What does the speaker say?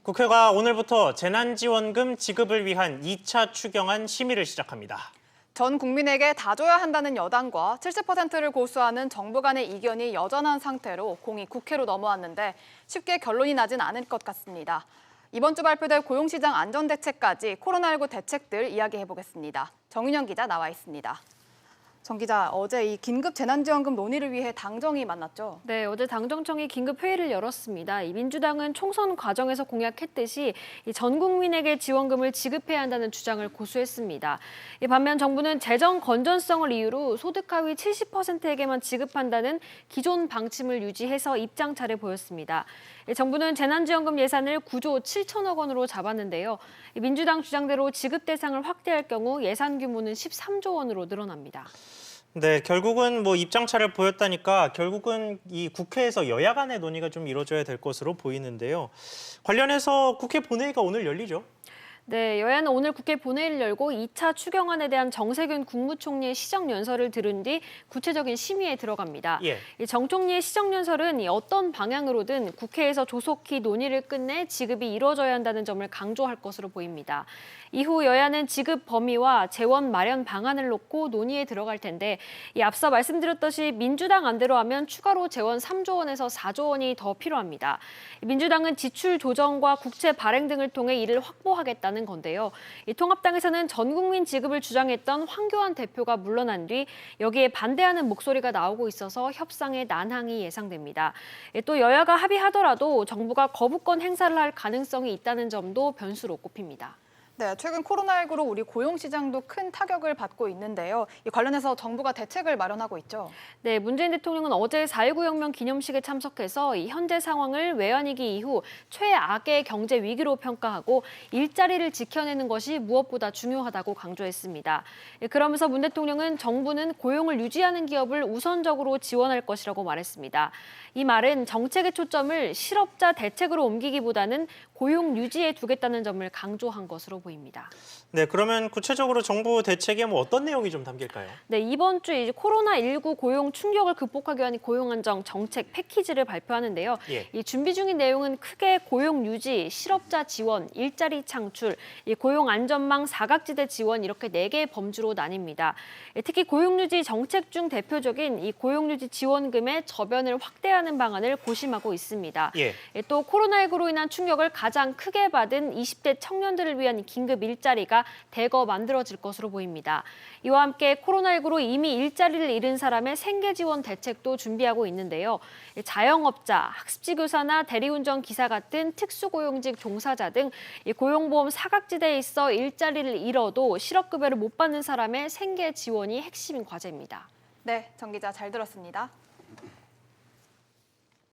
국회가 오늘부터 재난지원금 지급을 위한 2차 추경안 심의를 시작합니다. 전 국민에게 다 줘야 한다는 여당과 70%를 고수하는 정부 간의 이견이 여전한 상태로 공이 국회로 넘어왔는데 쉽게 결론이 나진 않을 것 같습니다. 이번 주 발표될 고용시장 안전대책까지 코로나19 대책들 이야기해보겠습니다. 정윤영 기자 나와 있습니다. 정 기자, 어제 이 긴급 재난지원금 논의를 위해 당정이 만났죠? 네, 어제 당정청이 긴급 회의를 열었습니다. 이 민주당은 총선 과정에서 공약했듯이 전 국민에게 지원금을 지급해야 한다는 주장을 고수했습니다. 반면 정부는 재정 건전성을 이유로 소득 하위 70%에게만 지급한다는 기존 방침을 유지해서 입장차를 보였습니다. 정부는 재난지원금 예산을 9조 7천억 원으로 잡았는데요. 민주당 주장대로 지급 대상을 확대할 경우 예산 규모는 13조 원으로 늘어납니다. 네, 결국은 입장차를 보였다니까 결국은 이 국회에서 여야 간의 논의가 좀 이루어져야 될 것으로 보이는데요. 관련해서 국회 본회의가 오늘 열리죠? 네, 여야는 오늘 국회 본회의를 열고 2차 추경안에 대한 정세균 국무총리의 시정연설을 들은 뒤 구체적인 심의에 들어갑니다. 예. 정 총리의 시정연설은 어떤 방향으로든 국회에서 조속히 논의를 끝내 지급이 이루어져야 한다는 점을 강조할 것으로 보입니다. 이후 여야는 지급 범위와 재원 마련 방안을 놓고 논의에 들어갈 텐데 앞서 말씀드렸듯이 민주당 안대로 하면 추가로 재원 3조 원에서 4조 원이 더 필요합니다. 민주당은 지출 조정과 국채 발행 등을 통해 이를 확보하겠다는 건데요. 통합당에서는 전 국민 지급을 주장했던 황교안 대표가 물러난 뒤 여기에 반대하는 목소리가 나오고 있어서 협상의 난항이 예상됩니다. 또 여야가 합의하더라도 정부가 거부권 행사를 할 가능성이 있다는 점도 변수로 꼽힙니다. 네, 최근 코로나19로 우리 고용시장도 큰 타격을 받고 있는데요. 이 관련해서 정부가 대책을 마련하고 있죠. 네, 문재인 대통령은 어제 4.19 혁명 기념식에 참석해서 이 현재 상황을 외환위기 이후 최악의 경제 위기로 평가하고 일자리를 지켜내는 것이 무엇보다 중요하다고 강조했습니다. 그러면서 문 대통령은 정부는 고용을 유지하는 기업을 우선적으로 지원할 것이라고 말했습니다. 이 말은 정책의 초점을 실업자 대책으로 옮기기보다는 고용 유지에 두겠다는 점을 강조한 것으로 보입니다. 네, 그러면 구체적으로 정부 대책에 어떤 내용이 좀 담길까요? 네, 이번 주 이제 코로나19 고용 충격을 극복하기 위한 고용안정 정책 패키지를 발표하는데요. 예. 이 준비 중인 내용은 크게 고용 유지, 실업자 지원, 일자리 창출, 이 고용 안전망 사각지대 지원 이렇게 4개의 범주로 나뉩니다. 특히 고용 유지 정책 중 대표적인 이 고용 유지 지원금의 저변을 확대하는 방안을 고심하고 있습니다. 예. 또 코로나19로 인한 충격을 가장 크게 받은 20대 청년들을 위한 긴급 일자리가 대거 만들어질 것으로 보입니다. 이와 함께 코로나19로 이미 일자리를 잃은 사람의 생계 지원 대책도 준비하고 있는데요. 자영업자, 학습지교사나 대리운전 기사 같은 특수고용직 종사자 등 고용보험 사각지대에 있어 일자리를 잃어도 실업급여를 못 받는 사람의 생계 지원이 핵심 과제입니다. 네, 정 기자 잘 들었습니다.